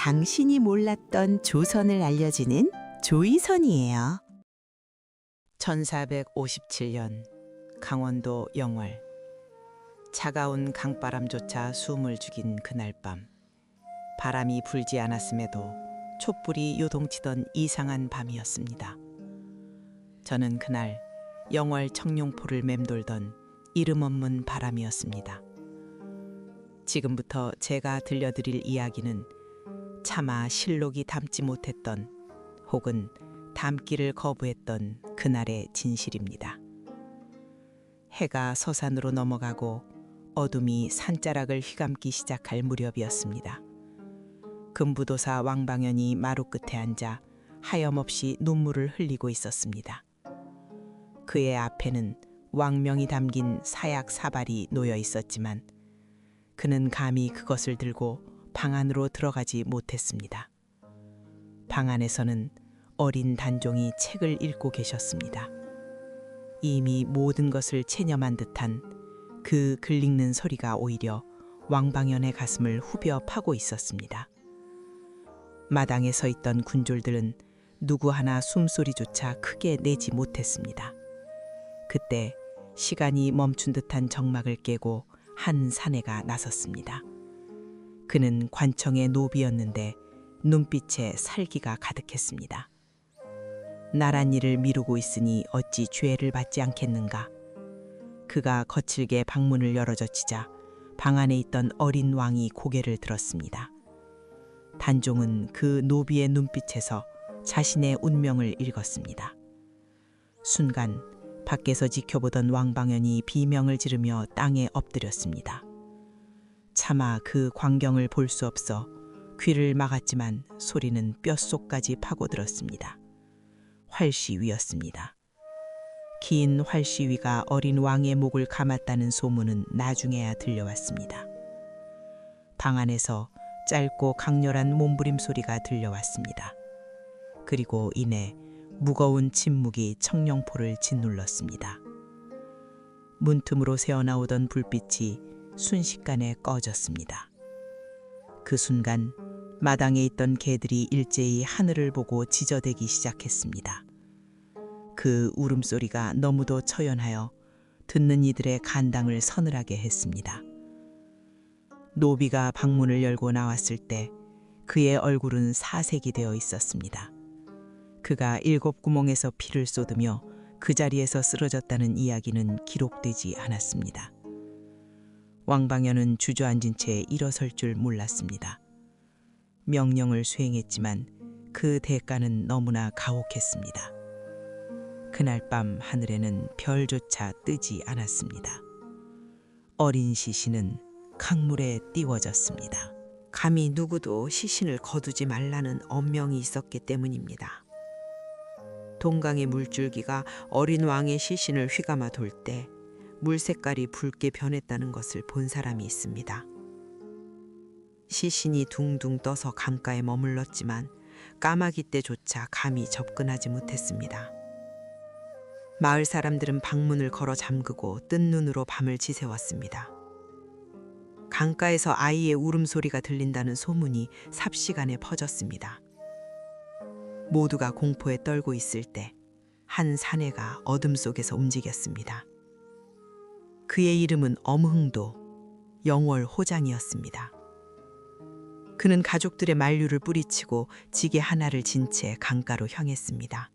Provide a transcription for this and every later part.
당신이 몰랐던 조선을 알려주는 조이선이에요. 1457년 강원도 영월. 차가운 강바람조차 숨을 죽인 그날 밤, 바람이 불지 않았음에도 촛불이 요동치던 이상한 밤이었습니다. 저는 그날 영월 청룡포를 맴돌던 이름 없는 바람이었습니다. 지금부터 제가 들려드릴 이야기는 차마 실록이 담지 못했던 혹은 담기를 거부했던 그날의 진실입니다. 해가 서산으로 넘어가고 어둠이 산자락을 휘감기 시작할 무렵이었습니다. 금부도사 왕방연이 마루 끝에 앉아 하염없이 눈물을 흘리고 있었습니다. 그의 앞에는 왕명이 담긴 사약 사발이 놓여 있었지만 그는 감히 그것을 들고 방 안으로 들어가지 못했습니다. 방 안에서는 어린 단종이 책을 읽고 계셨습니다. 이미 모든 것을 체념한 듯한 그 글 읽는 소리가 오히려 왕방연의 가슴을 후벼 파고 있었습니다. 마당에 서 있던 군졸들은 누구 하나 숨소리조차 크게 내지 못했습니다. 그때 시간이 멈춘 듯한 정막을 깨고 한 사내가 나섰습니다. 그는 관청의 노비였는데 눈빛에 살기가 가득했습니다. 나란 일을 미루고 있으니 어찌 죄를 받지 않겠는가. 그가 거칠게 방문을 열어젖히자 방 안에 있던 어린 왕이 고개를 들었습니다. 단종은 그 노비의 눈빛에서 자신의 운명을 읽었습니다. 순간 밖에서 지켜보던 왕방연이 비명을 지르며 땅에 엎드렸습니다. 차마 그 광경을 볼 수 없어 귀를 막았지만 소리는 뼛속까지 파고들었습니다. 활시위였습니다. 긴 활시위가 어린 왕의 목을 감았다는 소문은 나중에야 들려왔습니다. 방 안에서 짧고 강렬한 몸부림 소리가 들려왔습니다. 그리고 이내 무거운 침묵이 청룡포를 짓눌렀습니다. 문틈으로 새어나오던 불빛이 순식간에 꺼졌습니다. 그 순간 마당에 있던 개들이 일제히 하늘을 보고 짖어대기 시작했습니다. 그 울음소리가 너무도 처연하여 듣는 이들의 간당을 서늘하게 했습니다. 노비가 방문을 열고 나왔을 때 그의 얼굴은 사색이 되어 있었습니다. 그가 7구멍에서 피를 쏟으며 그 자리에서 쓰러졌다는 이야기는 기록되지 않았습니다. 왕방연은 주저앉은 채 일어설 줄 몰랐습니다. 명령을 수행했지만 그 대가는 너무나 가혹했습니다. 그날 밤 하늘에는 별조차 뜨지 않았습니다. 어린 시신은 강물에 띄워졌습니다. 감히 누구도 시신을 거두지 말라는 엄명이 있었기 때문입니다. 동강의 물줄기가 어린 왕의 시신을 휘감아 돌 때 물 색깔이 붉게 변했다는 것을 본 사람이 있습니다. 시신이 둥둥 떠서 강가에 머물렀지만 까마귀 떼조차 감히 접근하지 못했습니다. 마을 사람들은 방문을 걸어 잠그고 뜬 눈으로 밤을 지새웠습니다. 강가에서 아이의 울음소리가 들린다는 소문이 삽시간에 퍼졌습니다. 모두가 공포에 떨고 있을 때 한 사내가 어둠 속에서 움직였습니다. 그의 이름은 엄흥도, 영월 호장이었습니다. 그는 가족들의 만류를 뿌리치고 지게 하나를 진 채 강가로 향했습니다.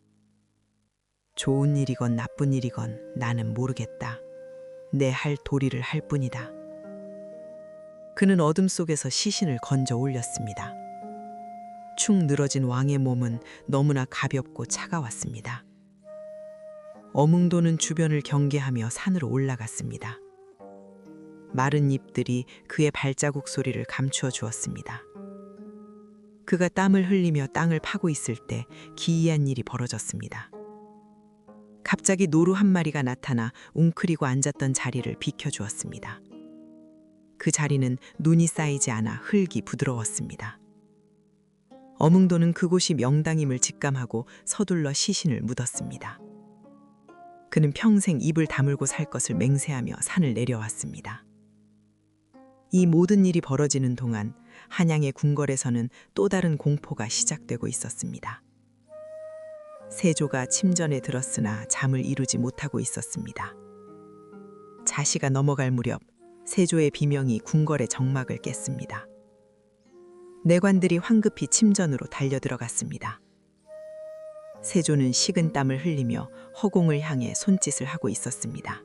좋은 일이건 나쁜 일이건 나는 모르겠다. 내 할 도리를 할 뿐이다. 그는 어둠 속에서 시신을 건져 올렸습니다. 축 늘어진 왕의 몸은 너무나 가볍고 차가웠습니다. 엄흥도는 주변을 경계하며 산으로 올라갔습니다. 마른 잎들이 그의 발자국 소리를 감추어 주었습니다. 그가 땀을 흘리며 땅을 파고 있을 때 기이한 일이 벌어졌습니다. 갑자기 노루 한 마리가 나타나 웅크리고 앉았던 자리를 비켜주었습니다. 그 자리는 눈이 쌓이지 않아 흙이 부드러웠습니다. 엄흥도는 그곳이 명당임을 직감하고 서둘러 시신을 묻었습니다. 그는 평생 입을 다물고 살 것을 맹세하며 산을 내려왔습니다. 이 모든 일이 벌어지는 동안 한양의 궁궐에서는 또 다른 공포가 시작되고 있었습니다. 세조가 침전에 들었으나 잠을 이루지 못하고 있었습니다. 자시가 넘어갈 무렵 세조의 비명이 궁궐의 정막을 깼습니다. 내관들이 황급히 침전으로 달려들어갔습니다. 세조는 식은 땀을 흘리며 허공을 향해 손짓을 하고 있었습니다.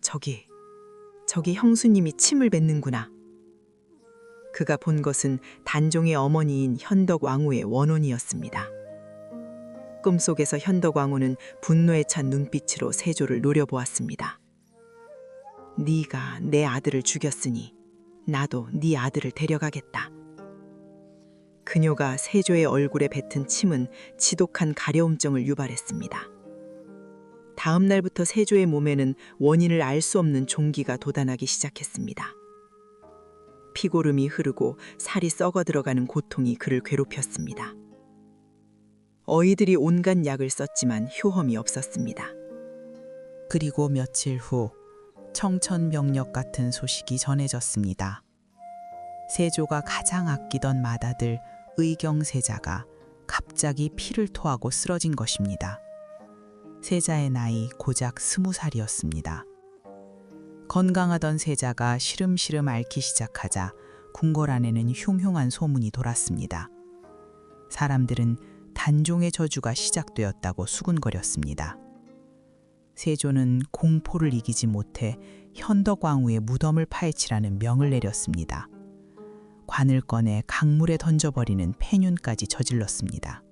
저기 형수님이 침을 뱉는구나. 그가 본 것은 단종의 어머니인 현덕왕후의 원혼이었습니다. 꿈속에서 현덕왕후는 분노에 찬 눈빛으로 세조를 노려보았습니다. 네가 내 아들을 죽였으니 나도 네 아들을 데려가겠다. 그녀가 세조의 얼굴에 뱉은 침은 지독한 가려움증을 유발했습니다. 다음 날부터 세조의 몸에는 원인을 알 수 없는 종기가 돋아나기 시작했습니다. 피고름이 흐르고 살이 썩어 들어가는 고통이 그를 괴롭혔습니다. 어이들이 온갖 약을 썼지만 효험이 없었습니다. 그리고 며칠 후 청천벽력 같은 소식이 전해졌습니다. 세조가 가장 아끼던 맏아들 의경세자가 갑자기 피를 토하고 쓰러진 것입니다. 세자의 나이 고작 20살이었습니다. 건강하던 세자가 시름시름 앓기 시작하자 궁궐 안에는 흉흉한 소문이 돌았습니다. 사람들은 단종의 저주가 시작되었다고 수군거렸습니다. 세조는 공포를 이기지 못해 현덕왕후의 무덤을 파헤치라는 명을 내렸습니다. 관을 꺼내 강물에 던져버리는 폐륜까지 저질렀습니다.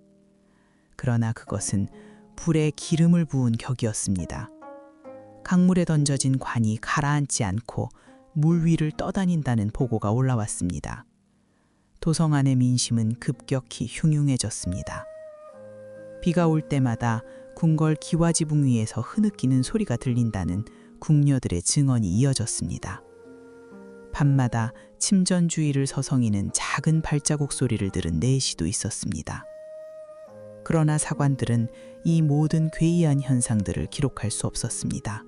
그러나 그것은 불에 기름을 부은 격이었습니다. 강물에 던져진 관이 가라앉지 않고 물 위를 떠다닌다는 보고가 올라왔습니다. 도성 안의 민심은 급격히 흉흉해졌습니다. 비가 올 때마다 궁궐 기와지붕 위에서 흐느끼는 소리가 들린다는 궁녀들의 증언이 이어졌습니다. 밤마다 침전 주위를 서성이는 작은 발자국 소리를 들은 내시도 있었습니다. 그러나 사관들은 이 모든 괴이한 현상들을 기록할 수 없었습니다.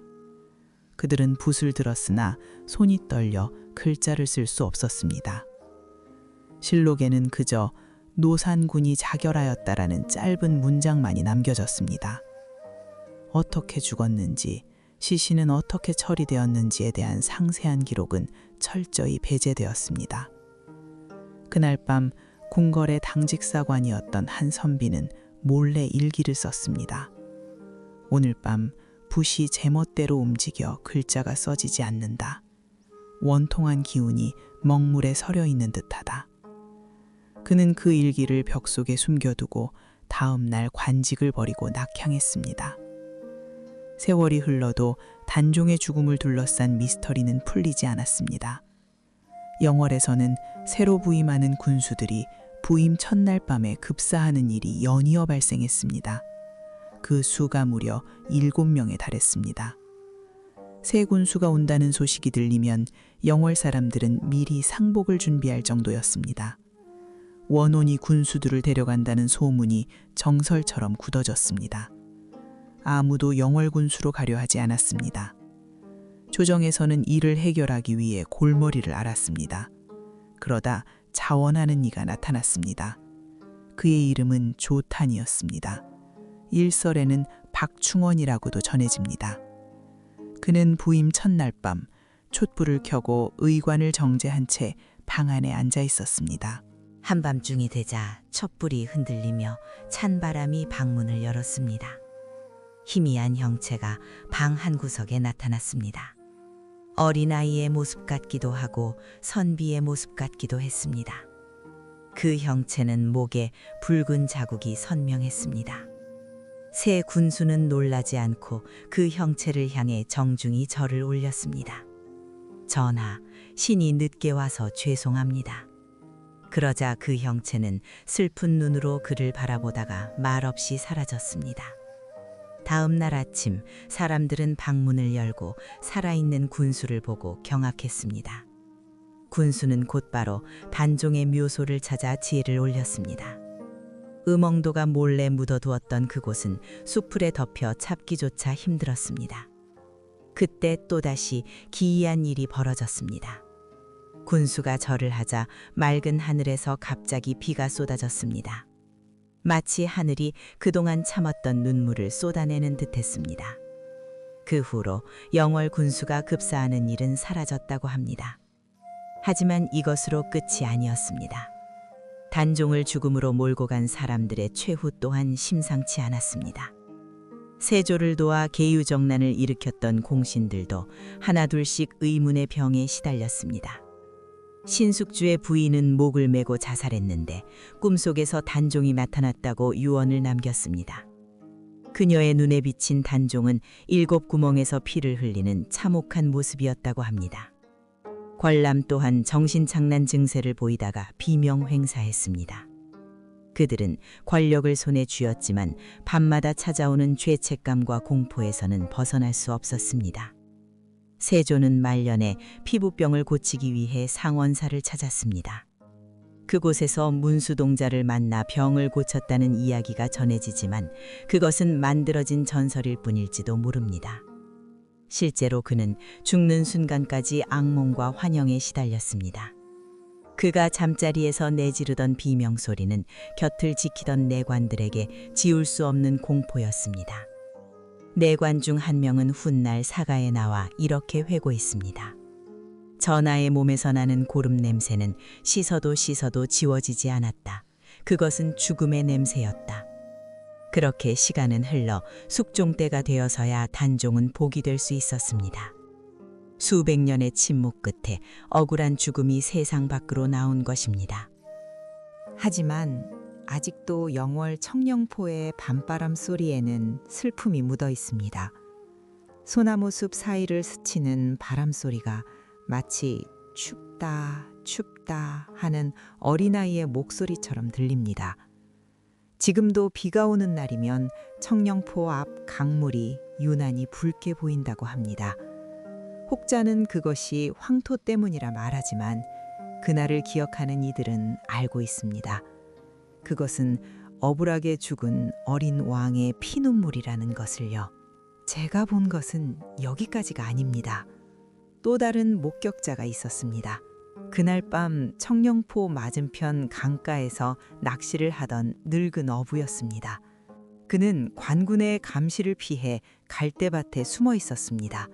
그들은 붓을 들었으나 손이 떨려 글자를 쓸 수 없었습니다. 실록에는 그저 노산군이 자결하였다라는 짧은 문장만이 남겨졌습니다. 어떻게 죽었는지, 시신은 어떻게 처리되었는지에 대한 상세한 기록은 철저히 배제되었습니다. 그날 밤 궁궐의 당직사관이었던 한 선비는 몰래 일기를 썼습니다. 오늘 밤 붓이 제멋대로 움직여 글자가 써지지 않는다. 원통한 기운이 먹물에 서려 있는 듯하다. 그는 그 일기를 벽 속에 숨겨두고 다음 날 관직을 버리고 낙향했습니다. 세월이 흘러도 단종의 죽음을 둘러싼 미스터리는 풀리지 않았습니다. 영월에서는 새로 부임하는 군수들이 부임 첫날 밤에 급사하는 일이 연이어 발생했습니다. 그 수가 무려 7명에 달했습니다. 새 군수가 온다는 소식이 들리면 영월 사람들은 미리 상복을 준비할 정도였습니다. 원혼이 군수들을 데려간다는 소문이 정설처럼 굳어졌습니다. 아무도 영월 군수로 가려 하지 않았습니다. 조정에서는 이를 해결하기 위해 골머리를 앓았습니다. 그러다 자원하는 이가 나타났습니다. 그의 이름은 조탄이었습니다. 일설에는 박충원이라고도 전해집니다. 그는 부임 첫날 밤 촛불을 켜고 의관을 정제한 채 방 안에 앉아 있었습니다. 한밤중이 되자 촛불이 흔들리며 찬 바람이 방문을 열었습니다. 희미한 형체가 방 한 구석에 나타났습니다. 어린아이의 모습 같기도 하고 선비의 모습 같기도 했습니다. 그 형체는 목에 붉은 자국이 선명했습니다. 새 군수는 놀라지 않고 그 형체를 향해 정중히 절을 올렸습니다. 전하, 신이 늦게 와서 죄송합니다. 그러자 그 형체는 슬픈 눈으로 그를 바라보다가 말없이 사라졌습니다. 다음 날 아침 사람들은 방문을 열고 살아있는 군수를 보고 경악했습니다. 군수는 곧바로 단종의 묘소를 찾아 지혜를 올렸습니다. 음엉도가 몰래 묻어두었던 그곳은 수풀에 덮여 찾기조차 힘들었습니다. 그때 또다시 기이한 일이 벌어졌습니다. 군수가 절을 하자 맑은 하늘에서 갑자기 비가 쏟아졌습니다. 마치 하늘이 그동안 참았던 눈물을 쏟아내는 듯했습니다. 그 후로 영월 군수가 급사하는 일은 사라졌다고 합니다. 하지만 이것으로 끝이 아니었습니다. 단종을 죽음으로 몰고 간 사람들의 최후 또한 심상치 않았습니다. 세조를 도와 계유정난을 일으켰던 공신들도 하나둘씩 의문의 병에 시달렸습니다. 신숙주의 부인은 목을 메고 자살했는데 꿈속에서 단종이 나타났다고 유언을 남겼습니다. 그녀의 눈에 비친 단종은 7 구멍에서 피를 흘리는 참혹한 모습이었다고 합니다. 관람 또한 정신착란 증세를 보이다가 비명횡사했습니다. 그들은 권력을 손에 쥐었지만 밤마다 찾아오는 죄책감과 공포에서는 벗어날 수 없었습니다. 세조는 말년에 피부병을 고치기 위해 상원사를 찾았습니다. 그곳에서 문수동자를 만나 병을 고쳤다는 이야기가 전해지지만 그것은 만들어진 전설일 뿐일지도 모릅니다. 실제로 그는 죽는 순간까지 악몽과 환영에 시달렸습니다. 그가 잠자리에서 내지르던 비명소리는 곁을 지키던 내관들에게 지울 수 없는 공포였습니다. 내관 중 한 명은 훗날 사가에 나와 이렇게 회고했습니다. 전하의 몸에서 나는 고름 냄새는 씻어도 지워지지 않았다. 그것은 죽음의 냄새였다. 그렇게 시간은 흘러 숙종 때가 되어서야 단종은 복이 될 수 있었습니다. 수백 년의 침묵 끝에 억울한 죽음이 세상 밖으로 나온 것입니다. 하지만 아직도 영월 청령포의 밤바람 소리에는 슬픔이 묻어 있습니다. 소나무 숲 사이를 스치는 바람 소리가 마치 춥다, 춥다 하는 어린아이의 목소리처럼 들립니다. 지금도 비가 오는 날이면 청령포 앞 강물이 유난히 붉게 보인다고 합니다. 혹자는 그것이 황토 때문이라 말하지만 그날을 기억하는 이들은 알고 있습니다. 그것은 억울하게 죽은 어린 왕의 피눈물이라는 것을요. 제가 본 것은 여기까지가 아닙니다. 또 다른 목격자가 있었습니다. 그날 밤 청령포 맞은편 강가에서 낚시를 하던 늙은 어부였습니다. 그는 관군의 감시를 피해 갈대밭에 숨어 있었습니다.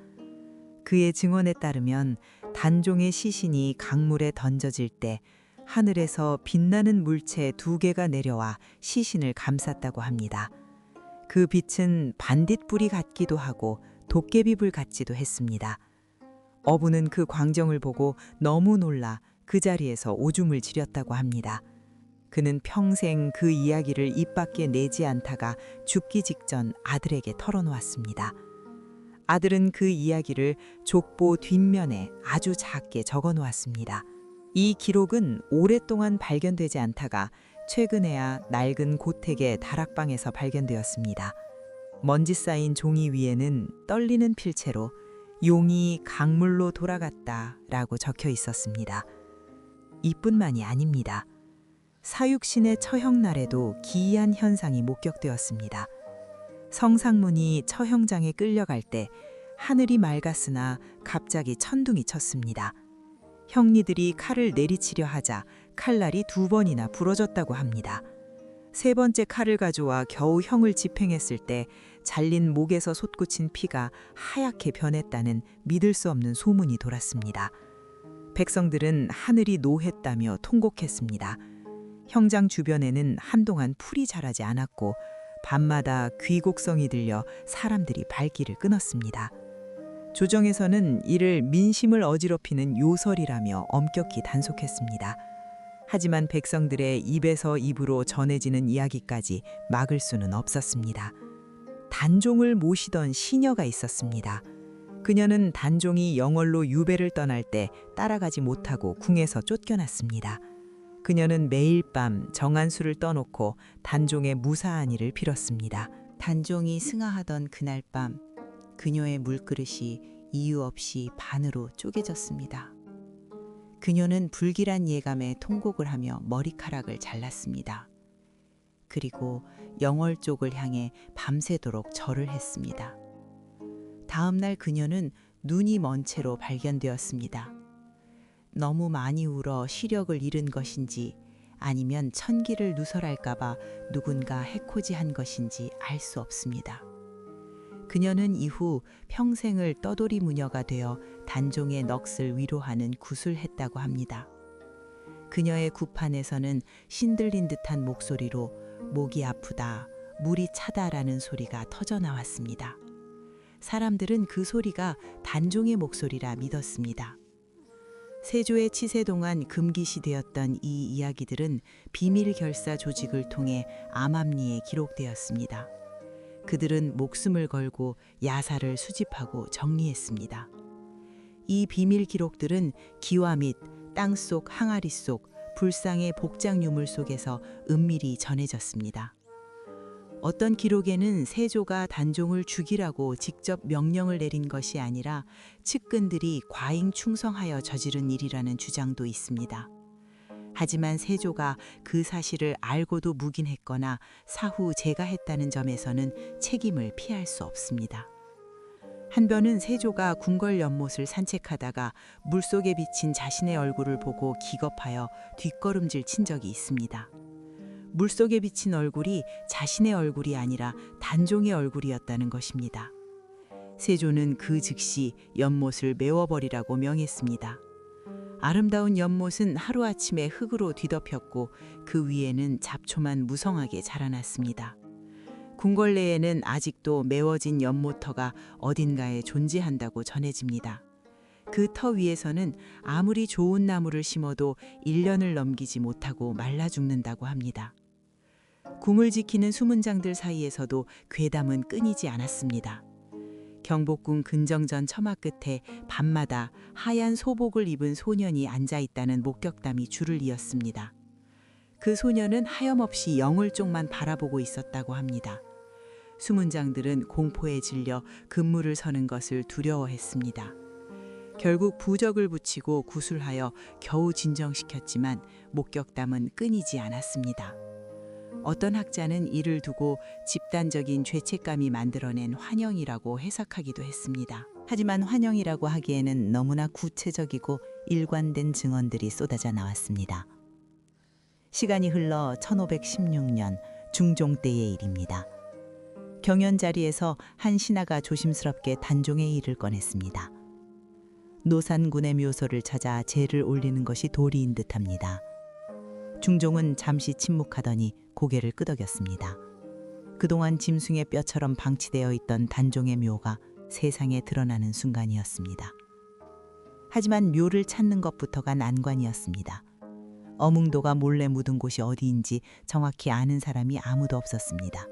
그의 증언에 따르면 단종의 시신이 강물에 던져질 때 하늘에서 빛나는 물체 2개가 내려와 시신을 감쌌다고 합니다. 그 빛은 반딧불이 같기도 하고 도깨비불 같지도 했습니다. 어부는 그 광경을 보고 너무 놀라 그 자리에서 오줌을 지렸다고 합니다. 그는 평생 그 이야기를 입 밖에 내지 않다가 죽기 직전 아들에게 털어놓았습니다. 아들은 그 이야기를 족보 뒷면에 아주 작게 적어 놓았습니다. 이 기록은 오랫동안 발견되지 않다가 최근에야 낡은 고택의 다락방에서 발견되었습니다. 먼지 쌓인 종이 위에는 떨리는 필체로 용이 강물로 돌아갔다라고 적혀 있었습니다. 이뿐만이 아닙니다. 사육신의 처형날에도 기이한 현상이 목격되었습니다. 성상문이 처형장에 끌려갈 때 하늘이 맑았으나 갑자기 천둥이 쳤습니다. 형리들이 칼을 내리치려 하자 칼날이 2번이나 부러졌다고 합니다. 3번째 칼을 가져와 겨우 형을 집행했을 때 잘린 목에서 솟구친 피가 하얗게 변했다는 믿을 수 없는 소문이 돌았습니다. 백성들은 하늘이 노했다며 통곡했습니다. 형장 주변에는 한동안 풀이 자라지 않았고 밤마다 귀곡성이 들려 사람들이 발길을 끊었습니다. 조정에서는 이를 민심을 어지럽히는 요설이라며 엄격히 단속했습니다. 하지만 백성들의 입에서 입으로 전해지는 이야기까지 막을 수는 없었습니다. 단종을 모시던 시녀가 있었습니다. 그녀는 단종이 영월로 유배를 떠날 때 따라가지 못하고 궁에서 쫓겨났습니다. 그녀는 매일 밤 정한수를 떠놓고 단종의 무사한 일을 빌었습니다. 단종이 승하하던 그날 밤 그녀의 물그릇이 이유 없이 반으로 쪼개졌습니다. 그녀는 불길한 예감에 통곡을 하며 머리카락을 잘랐습니다. 그리고 영월 쪽을 향해 밤새도록 절을 했습니다. 다음 날 그녀는 눈이 먼 채로 발견되었습니다. 너무 많이 울어 시력을 잃은 것인지 아니면 천기를 누설할까봐 누군가 해코지한 것인지 알 수 없습니다. 그녀는 이후 평생을 떠돌이 무녀가 되어 단종의 넋을 위로하는 굿을 했다고 합니다. 그녀의 굿판에서는 신들린 듯한 목소리로 목이 아프다, 물이 차다라는 소리가 터져 나왔습니다. 사람들은 그 소리가 단종의 목소리라 믿었습니다. 세조의 치세 동안 금기시되었던 이 이야기들은 비밀 결사 조직을 통해 암암리에 기록되었습니다. 그들은 목숨을 걸고 야사를 수집하고 정리했습니다. 이 비밀 기록들은 기와 및 땅속 항아리 속 불상의 복장 유물 속에서 은밀히 전해졌습니다. 어떤 기록에는 세조가 단종을 죽이라고 직접 명령을 내린 것이 아니라 측근들이 과잉 충성하여 저지른 일이라는 주장도 있습니다. 하지만 세조가 그 사실을 알고도 묵인했거나 사후 제가했다는 점에서는 책임을 피할 수 없습니다. 한 번은 세조가 궁궐 연못을 산책하다가 물속에 비친 자신의 얼굴을 보고 기겁하여 뒷걸음질 친 적이 있습니다. 물속에 비친 얼굴이 자신의 얼굴이 아니라 단종의 얼굴이었다는 것입니다. 세조는 그 즉시 연못을 메워버리라고 명했습니다. 아름다운 연못은 하루아침에 흙으로 뒤덮였고 그 위에는 잡초만 무성하게 자라났습니다. 궁궐 내에는 아직도 메워진 연못터가 어딘가에 존재한다고 전해집니다. 그 터 위에서는 아무리 좋은 나무를 심어도 1년을 넘기지 못하고 말라 죽는다고 합니다. 궁을 지키는 수문장들 사이에서도 괴담은 끊이지 않았습니다. 경복궁 근정전 처마 끝에 밤마다 하얀 소복을 입은 소년이 앉아 있다는 목격담이 줄을 이었습니다. 그 소년은 하염없이 영을 쪽만 바라보고 있었다고 합니다. 수문장들은 공포에 질려 근무를 서는 것을 두려워했습니다. 결국 부적을 붙이고 구술하여 겨우 진정시켰지만 목격담은 끊이지 않았습니다. 어떤 학자는 이를 두고 집단적인 죄책감이 만들어낸 환영이라고 해석하기도 했습니다. 하지만 환영이라고 하기에는 너무나 구체적이고 일관된 증언들이 쏟아져 나왔습니다. 시간이 흘러 1516년 중종 때의 일입니다. 경연 자리에서 한 신하가 조심스럽게 단종의 일을 꺼냈습니다. 노산군의 묘소를 찾아 제를 올리는 것이 도리인 듯합니다. 중종은 잠시 침묵하더니 고개를 끄덕였습니다. 그동안 짐승의 뼈처럼 방치되어 있던 단종의 묘가 세상에 드러나는 순간이었습니다. 하지만 묘를 찾는 것부터가 난관이었습니다. 어몽도가 몰래 묻은 곳이 어디인지 정확히 아는 사람이 아무도 없었습니다.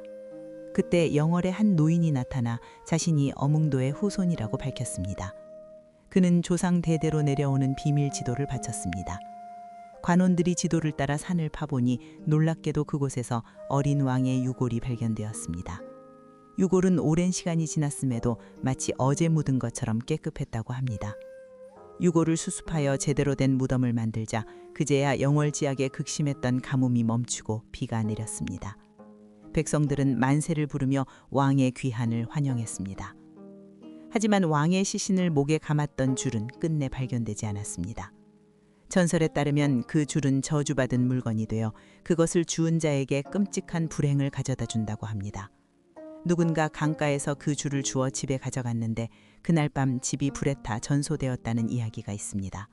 그때 영월의 한 노인이 나타나 자신이 어몽도의 후손이라고 밝혔습니다. 그는 조상 대대로 내려오는 비밀 지도를 바쳤습니다. 관원들이 지도를 따라 산을 파보니 놀랍게도 그곳에서 어린 왕의 유골이 발견되었습니다. 유골은 오랜 시간이 지났음에도 마치 어제 묻은 것처럼 깨끗했다고 합니다. 유골을 수습하여 제대로 된 무덤을 만들자 그제야 영월지약에 극심했던 가뭄이 멈추고 비가 내렸습니다. 백성들은 만세를 부르며 왕의 귀환을 환영했습니다. 하지만 왕의 시신을 목에 감았던 줄은 끝내 발견되지 않았습니다. 전설에 따르면 그 줄은 저주받은 물건이 되어 그것을 주운 자에게 끔찍한 불행을 가져다 준다고 합니다. 누군가 강가에서 그 줄을 주워 집에 가져갔는데 그날 밤 집이 불에 타 전소되었다는 이야기가 있습니다.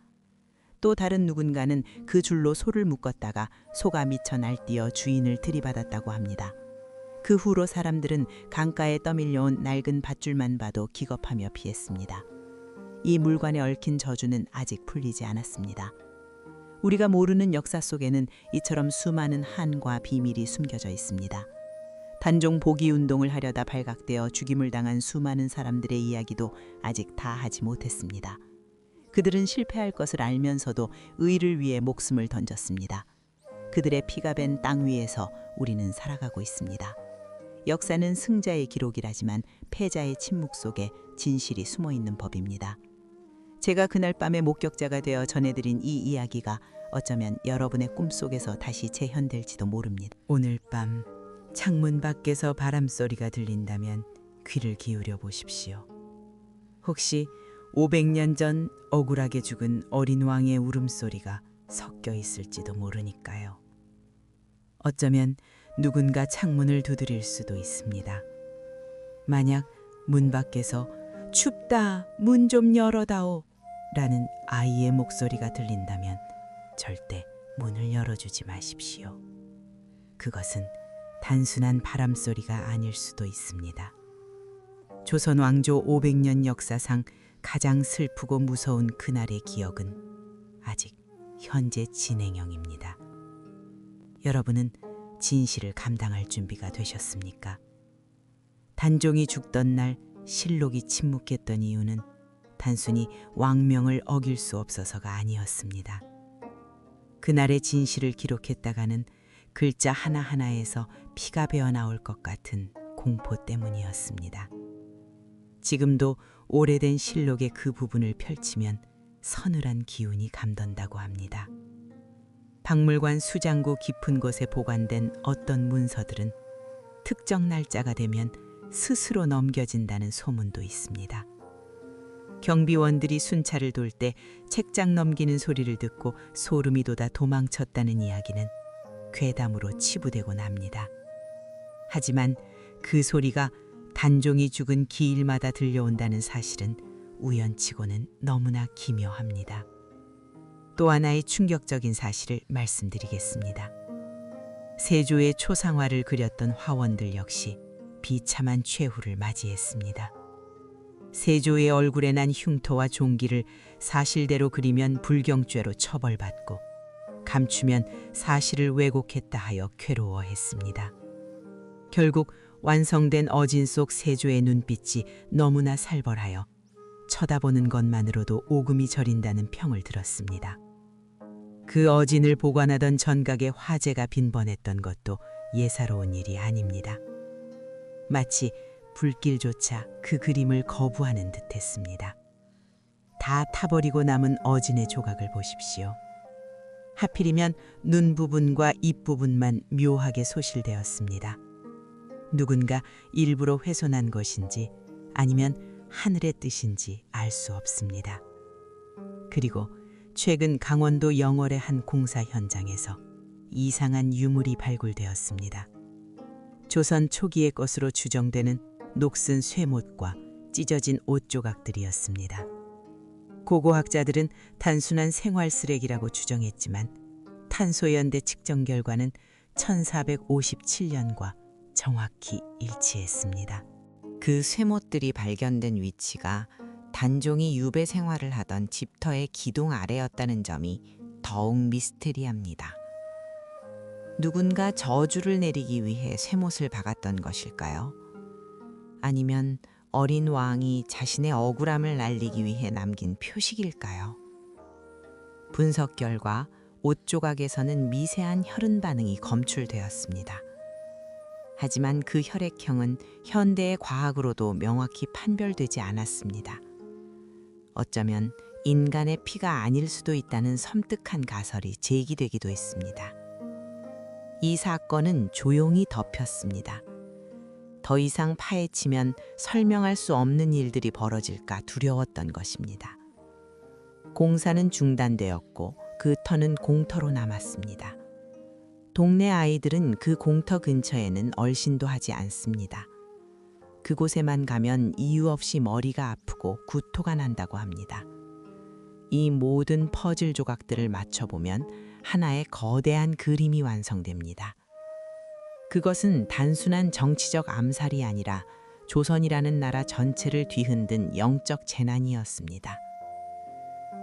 또 다른 누군가는 그 줄로 소를 묶었다가 소가 미쳐 날뛰어 주인을 들이받았다고 합니다. 그 후로 사람들은 강가에 떠밀려온 낡은 밧줄만 봐도 기겁하며 피했습니다. 이 물관에 얽힌 저주는 아직 풀리지 않았습니다. 우리가 모르는 역사 속에는 이처럼 수많은 한과 비밀이 숨겨져 있습니다. 단종 복위 운동을 하려다 발각되어 죽임을 당한 수많은 사람들의 이야기도 아직 다 하지 못했습니다. 그들은 실패할 것을 알면서도 의를 위해 목숨을 던졌습니다. 그들의 피가 밴 땅 위에서 우리는 살아가고 있습니다. 역사는 승자의 기록이라지만 패자의 침묵 속에 진실이 숨어 있는 법입니다. 제가 그날 밤의 목격자가 되어 전해드린 이 이야기가 어쩌면 여러분의 꿈속에서 다시 재현될지도 모릅니다. 오늘 밤 창문 밖에서 바람소리가 들린다면 귀를 기울여 보십시오. 혹시 500년 전 억울하게 죽은 어린 왕의 울음소리가 섞여 있을지도 모르니까요. 어쩌면 누군가 창문을 두드릴 수도 있습니다. 만약 문 밖에서 춥다, 문 좀 열어다오 라는 아이의 목소리가 들린다면 절대 문을 열어주지 마십시오. 그것은 단순한 바람소리가 아닐 수도 있습니다. 조선 왕조 500년 역사상 가장 슬프고 무서운 그날의 기억은 아직 현재 진행형입니다. 여러분은 진실을 감당할 준비가 되셨습니까? 단종이 죽던 날 실록이 침묵했던 이유는 단순히 왕명을 어길 수 없어서가 아니었습니다. 그날의 진실을 기록했다가는 글자 하나하나에서 피가 배어나올 것 같은 공포 때문이었습니다. 지금도 오래된 실록의 그 부분을 펼치면 서늘한 기운이 감돈다고 합니다. 박물관 수장고 깊은 곳에 보관된 어떤 문서들은 특정 날짜가 되면 스스로 넘겨진다는 소문도 있습니다. 경비원들이 순찰을 돌 때 책장 넘기는 소리를 듣고 소름이 돋아 도망쳤다는 이야기는 괴담으로 치부되곤 합니다. 하지만 그 소리가 단종이 죽은 기일마다 들려온다는 사실은 우연치고는 너무나 기묘합니다. 또 하나의 충격적인 사실을 말씀드리겠습니다. 세조의 초상화를 그렸던 화원들 역시 비참한 최후를 맞이했습니다. 세조의 얼굴에 난 흉터와 종기를 사실대로 그리면 불경죄로 처벌받고 감추면 사실을 왜곡했다 하여 괴로워했습니다. 결국 완성된 어진 속 세조의 눈빛이 너무나 살벌하여 쳐다보는 것만으로도 오금이 저린다는 평을 들었습니다. 그 어진을 보관하던 전각에 화재가 빈번했던 것도 예사로운 일이 아닙니다. 마치 불길조차 그 그림을 거부하는 듯했습니다. 다 타버리고 남은 어진의 조각을 보십시오. 하필이면 눈 부분과 입 부분만 묘하게 소실되었습니다. 누군가 일부러 훼손한 것인지 아니면 하늘의 뜻인지 알 수 없습니다. 그리고 최근 강원도 영월의 한 공사 현장에서 이상한 유물이 발굴되었습니다. 조선 초기의 것으로 추정되는 녹슨 쇠못과 찢어진 옷 조각들이었습니다. 고고학자들은 단순한 생활 쓰레기라고 추정했지만 탄소연대 측정 결과는 1457년과 정확히 일치했습니다. 그 쇠못들이 발견된 위치가 단종이 유배 생활을 하던 집터의 기둥 아래였다는 점이 더욱 미스테리합니다. 누군가 저주를 내리기 위해 쇠못을 박았던 것일까요? 아니면 어린 왕이 자신의 억울함을 날리기 위해 남긴 표식일까요? 분석 결과 옷 조각에서는 미세한 혈흔 반응이 검출되었습니다. 하지만 그 혈액형은 현대의 과학으로도 명확히 판별되지 않았습니다. 어쩌면 인간의 피가 아닐 수도 있다는 섬뜩한 가설이 제기되기도 했습니다. 이 사건은 조용히 덮였습니다. 더 이상 파헤치면 설명할 수 없는 일들이 벌어질까 두려웠던 것입니다. 공사는 중단되었고 그 터는 공터로 남았습니다. 동네 아이들은 그 공터 근처에는 얼씬도 하지 않습니다. 그곳에만 가면 이유 없이 머리가 아프고 구토가 난다고 합니다. 이 모든 퍼즐 조각들을 맞춰보면 하나의 거대한 그림이 완성됩니다. 그것은 단순한 정치적 암살이 아니라 조선이라는 나라 전체를 뒤흔든 영적 재난이었습니다.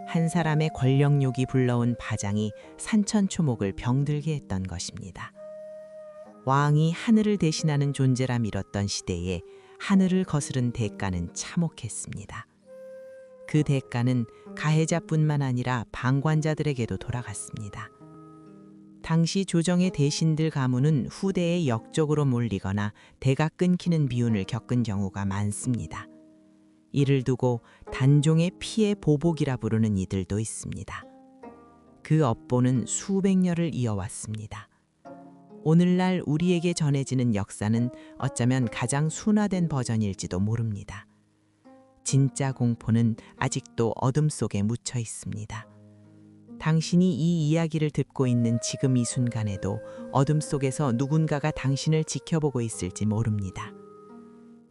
한 사람의 권력욕이 불러온 파장이 산천초목을 병들게 했던 것입니다. 왕이 하늘을 대신하는 존재라 밀었던 시대에 하늘을 거스른 대가는 참혹했습니다. 그 대가는 가해자뿐만 아니라 방관자들에게도 돌아갔습니다. 당시 조정의 대신들 가문은 후대에 역적으로 몰리거나 대가 끊기는 비운을 겪은 경우가 많습니다. 이를 두고 단종의 피의 보복이라 부르는 이들도 있습니다. 그 업보는 수백 년을 이어왔습니다. 오늘날 우리에게 전해지는 역사는 어쩌면 가장 순화된 버전일지도 모릅니다. 진짜 공포는 아직도 어둠 속에 묻혀 있습니다. 당신이 이 이야기를 듣고 있는 지금 이 순간에도 어둠 속에서 누군가가 당신을 지켜보고 있을지 모릅니다.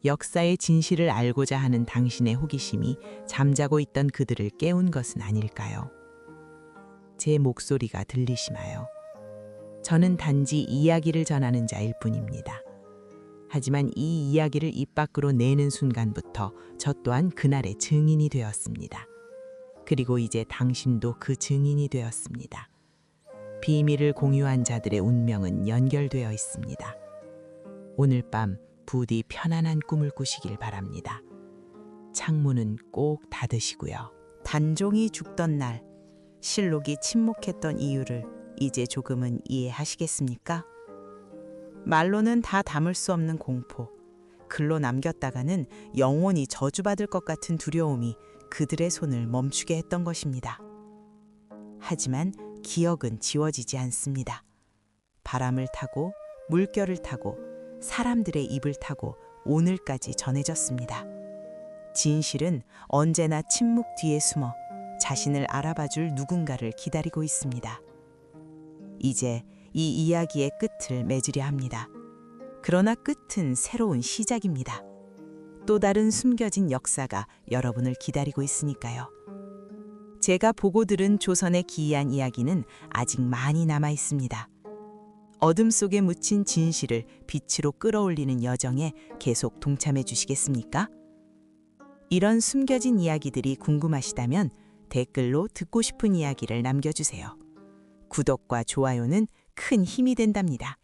역사의 진실을 알고자 하는 당신의 호기심이 잠자고 있던 그들을 깨운 것은 아닐까요? 제 목소리가 들리시나요? 저는 단지 이야기를 전하는 자일 뿐입니다. 하지만 이 이야기를 입 밖으로 내는 순간부터 저 또한 그날의 증인이 되었습니다. 그리고 이제 당신도 그 증인이 되었습니다. 비밀을 공유한 자들의 운명은 연결되어 있습니다. 오늘 밤 부디 편안한 꿈을 꾸시길 바랍니다. 창문은 꼭 닫으시고요. 단종이 죽던 날 실록이 침묵했던 이유를 이제 조금은 이해하시겠습니까? 말로는 다 담을 수 없는 공포, 글로 남겼다가는 영원히 저주받을 것 같은 두려움이 그들의 손을 멈추게 했던 것입니다. 하지만 기억은 지워지지 않습니다. 바람을 타고 물결을 타고 사람들의 입을 타고 오늘까지 전해졌습니다. 진실은 언제나 침묵 뒤에 숨어 자신을 알아봐줄 누군가를 기다리고 있습니다. 이제 이 이야기의 끝을 맺으려 합니다. 그러나 끝은 새로운 시작입니다. 또 다른 숨겨진 역사가 여러분을 기다리고 있으니까요. 제가 보고 들은 조선의 기이한 이야기는 아직 많이 남아 있습니다. 어둠 속에 묻힌 진실을 빛으로 끌어올리는 여정에 계속 동참해 주시겠습니까? 이런 숨겨진 이야기들이 궁금하시다면 댓글로 듣고 싶은 이야기를 남겨주세요. 구독과 좋아요는 큰 힘이 된답니다.